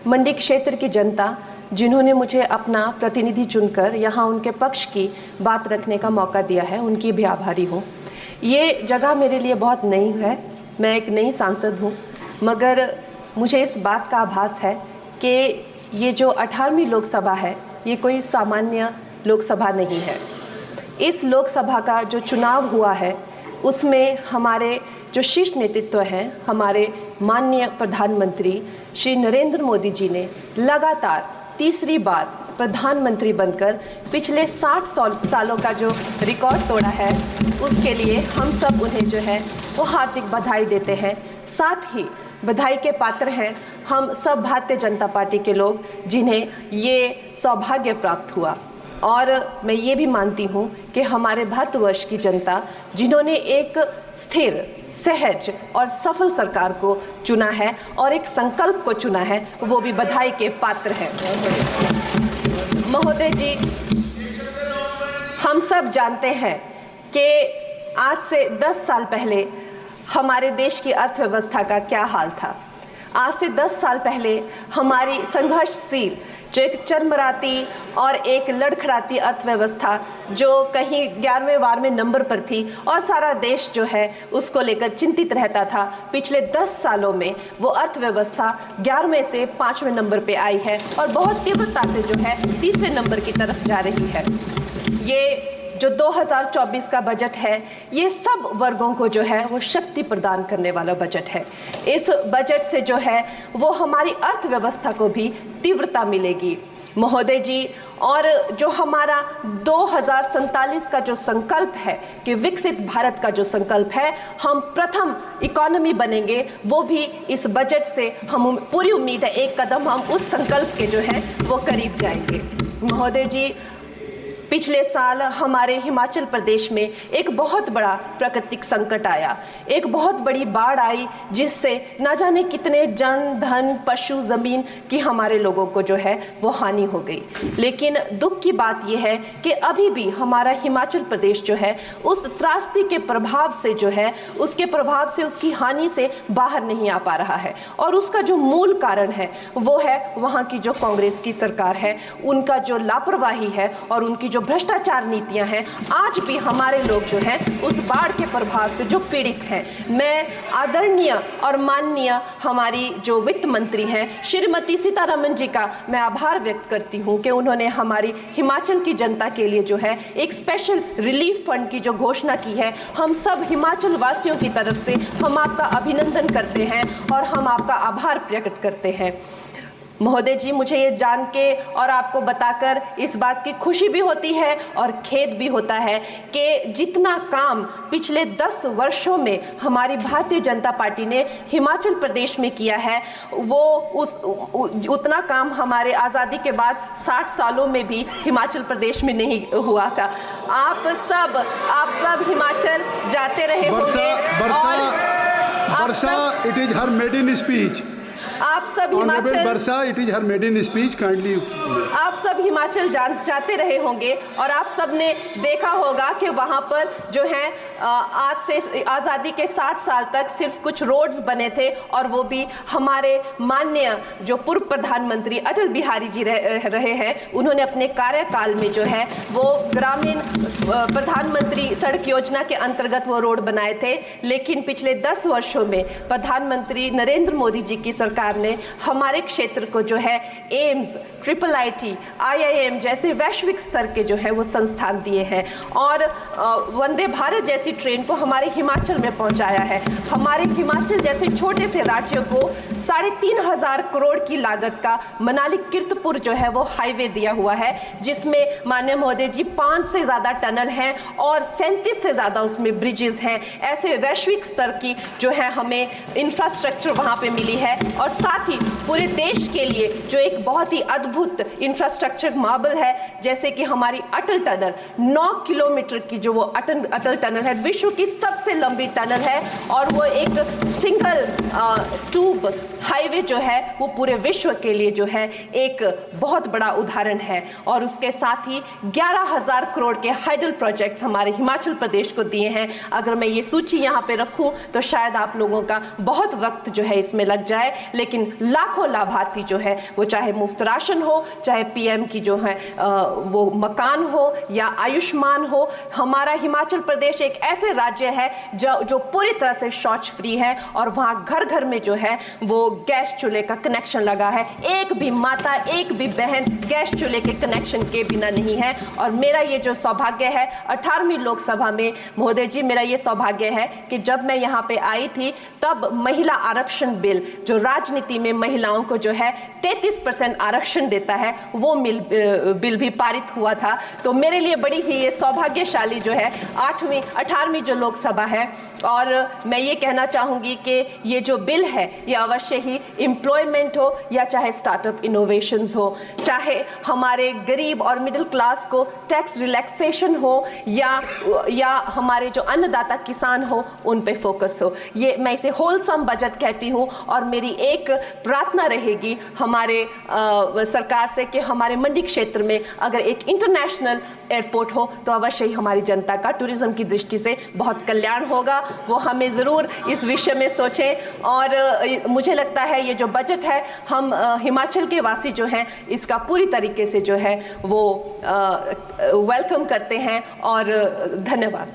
मंडी क्षेत्र की जनता जिन्होंने मुझे अपना प्रतिनिधि चुनकर यहाँ उनके पक्ष की बात रखने का मौका दिया है, उनकी भी आभारी हूँ। ये जगह मेरे लिए बहुत नई है, मैं एक नई सांसद हूँ, मगर मुझे इस बात का आभास है कि ये जो 18वीं लोकसभा है ये कोई सामान्य लोकसभा नहीं है। इस लोकसभा का जो चुनाव हुआ है उसमें हमारे जो शीर्ष नेतृत्व हैं, हमारे माननीय प्रधानमंत्री श्री नरेंद्र मोदी जी ने लगातार तीसरी बार प्रधानमंत्री बनकर पिछले 60 सालों का जो रिकॉर्ड तोड़ा है, उसके लिए हम सब उन्हें जो है वो हार्दिक बधाई देते हैं। साथ ही बधाई के पात्र हैं हम सब भारतीय जनता पार्टी के लोग, जिन्हें ये सौभाग्य प्राप्त हुआ। और मैं ये भी मानती हूँ कि हमारे भारतवर्ष की जनता जिन्होंने एक स्थिर, सहज और सफल सरकार को चुना है और एक संकल्प को चुना है, वो भी बधाई के पात्र हैं। महोदय जी, हम सब जानते हैं कि आज से 10 साल पहले हमारे देश की अर्थव्यवस्था का क्या हाल था। आज से 10 साल पहले हमारी संघर्षशील, जो एक चरमराती और एक लड़खड़ाती अर्थव्यवस्था जो कहीं 11वें-12वें नंबर पर थी और सारा देश जो है उसको लेकर चिंतित रहता था, पिछले 10 सालों में वो अर्थव्यवस्था 11वें से 5वें नंबर पे आई है और बहुत तीव्रता से जो है तीसरे नंबर की तरफ जा रही है। ये जो 2024 का बजट है ये सब वर्गों को जो है वो शक्ति प्रदान करने वाला बजट है। इस बजट से जो है वो हमारी अर्थव्यवस्था को भी तीव्रता मिलेगी महोदय जी। और जो हमारा 2047 का जो संकल्प है कि विकसित भारत का जो संकल्प है, हम प्रथम इकोनॉमी बनेंगे, वो भी इस बजट से हम पूरी उम्मीद है एक कदम हम उस संकल्प के जो है वो करीब जाएंगे। महोदय जी, पिछले साल हमारे हिमाचल प्रदेश में एक बहुत बड़ा प्राकृतिक संकट आया, एक बहुत बड़ी बाढ़ आई, जिससे ना जाने कितने जन, धन, पशु, ज़मीन की हमारे लोगों को जो है वो हानि हो गई। लेकिन दुख की बात यह है कि अभी भी हमारा हिमाचल प्रदेश जो है उस त्रासदी के प्रभाव से जो है, उसके प्रभाव से, उसकी हानि से बाहर नहीं आ पा रहा है। और उसका जो मूल कारण है वो है वहाँ की जो कांग्रेस की सरकार है, उनका जो लापरवाही है और उनकी भ्रष्टाचार नीतियां हैं। आज भी हमारे लोग जो हैं उस बाढ़ के प्रभाव से जो पीड़ित हैं। मैं आदरणीय और माननीय हमारी जो वित्त मंत्री हैं श्रीमती सीतारमण जी का मैं आभार व्यक्त करती हूं कि उन्होंने हमारी हिमाचल की जनता के लिए जो है एक स्पेशल रिलीफ फंड की जो घोषणा की है। हम सब हिमाचल वासियों की तरफ से हम आपका अभिनंदन करते हैं और हम आपका आभार प्रकट करते हैं। महोदय जी, मुझे ये जान के और आपको बताकर इस बात की खुशी भी होती है और खेद भी होता है कि जितना काम पिछले 10 वर्षों में हमारी भारतीय जनता पार्टी ने हिमाचल प्रदेश में किया है, वो उतना काम हमारे आज़ादी के बाद 60 सालों में भी हिमाचल प्रदेश में नहीं हुआ था। आप सब हिमाचल जाते रहे होंगे। वर्षा, it is her maiden speech. आप सब Himachal, Varsha, it is her maiden speech, kindly. आप सब हिमाचल जाते रहे होंगे और आप सब ने देखा होगा कि वहाँ पर जो है आज से आज़ादी के 60 साल तक सिर्फ कुछ रोड्स बने थे, और वो भी हमारे माननीय जो पूर्व प्रधानमंत्री अटल बिहारी जी रहे हैं, उन्होंने अपने कार्यकाल में जो है वो ग्रामीण प्रधानमंत्री सड़क योजना के अंतर्गत वो रोड बनाए थे। लेकिन पिछले 10 वर्षों में प्रधानमंत्री नरेंद्र मोदी जी की सरकार ने हमारे क्षेत्र को जो है एम्स, IIIT, IIM जैसे वैश्विक स्तर के जो है वो संस्थान दिए हैं और वंदे भारत जैसी ट्रेन को हमारे हिमाचल में पहुंचाया है। हमारे हिमाचल जैसे छोटे से राज्यों को 3,500 करोड़ की लागत का मनाली कीर्तपुर जो है वो हाईवे दिया हुआ है, जिसमें माननीय महोदय जी 5 से ज़्यादा टनल हैं और 37 से ज़्यादा उसमें ब्रिजेस हैं। ऐसे वैश्विक स्तर की जो है हमें इंफ्रास्ट्रक्चर वहाँ पे मिली है और साथ ही पूरे देश के लिए जो एक बहुत ही अद्भुत इंफ्रास्ट्रक्चर मार्बल है, जैसे कि हमारी अटल टनल 9 किलोमीटर की जो वो अटल टनल है, विश्व की सबसे लंबी टनल है और वो एक सिंगल ट्यूब हाईवे जो है वो पूरे विश्व के लिए जो है एक बहुत बड़ा उदाहरण है। और उसके साथ ही 11,000 करोड़ के हाइडल प्रोजेक्ट्स हमारे हिमाचल प्रदेश को दिए हैं। अगर मैं ये सूची यहाँ पे रखूँ तो शायद आप लोगों का बहुत वक्त जो है इसमें लग जाए, लेकिन लाखों लाभार्थी जो है वो चाहे मुफ्त राशन हो, चाहे पीएम की जो है वो मकान हो या आयुष्मान हो। हमारा हिमाचल प्रदेश एक ऐसे राज्य है जो पूरी तरह से शौच फ्री है और वहाँ घर घर में जो है वो गैस चूल्हे का कनेक्शन लगा है। एक भी माता, एक भी बहन गैस चूल्हे के कनेक्शन के बिना नहीं है। और मेरा ये जो सौभाग्य है 18वीं लोकसभा में, महोदय जी, मेरा ये सौभाग्य है कि जब मैं यहाँ पे आई थी तब महिला आरक्षण बिल जो राजनीति में महिलाओं को जो है 33% आरक्षण देता है, वो बिल भी पारित हुआ था। तो मेरे लिए बड़ी ही ये सौभाग्यशाली जो है 18वीं जो लोकसभा है। और मैं ये कहना चाहूँगी कि ये जो बिल है ये अवश्य ही एम्प्लॉयमेंट हो या चाहे स्टार्टअप इनोवेशंस हो, चाहे हमारे गरीब और मिडिल क्लास को टैक्स रिलैक्सेशन हो या हमारे जो अन्नदाता किसान हो उन पे फोकस हो। ये मैं इसे होलसम बजट कहती हूँ। और मेरी एक प्रार्थना रहेगी हमारे सरकार से कि हमारे मंडी क्षेत्र में अगर एक इंटरनेशनल एयरपोर्ट हो तो अवश्य ही हमारी जनता का टूरिज्म की दृष्टि से बहुत कल्याण होगा। वो हमें ज़रूर इस विषय में सोचें। और मुझे लगता है ये जो बजट है हम हिमाचल के वासी जो हैं इसका पूरी तरीके से जो है वो वेलकम करते हैं। और धन्यवाद।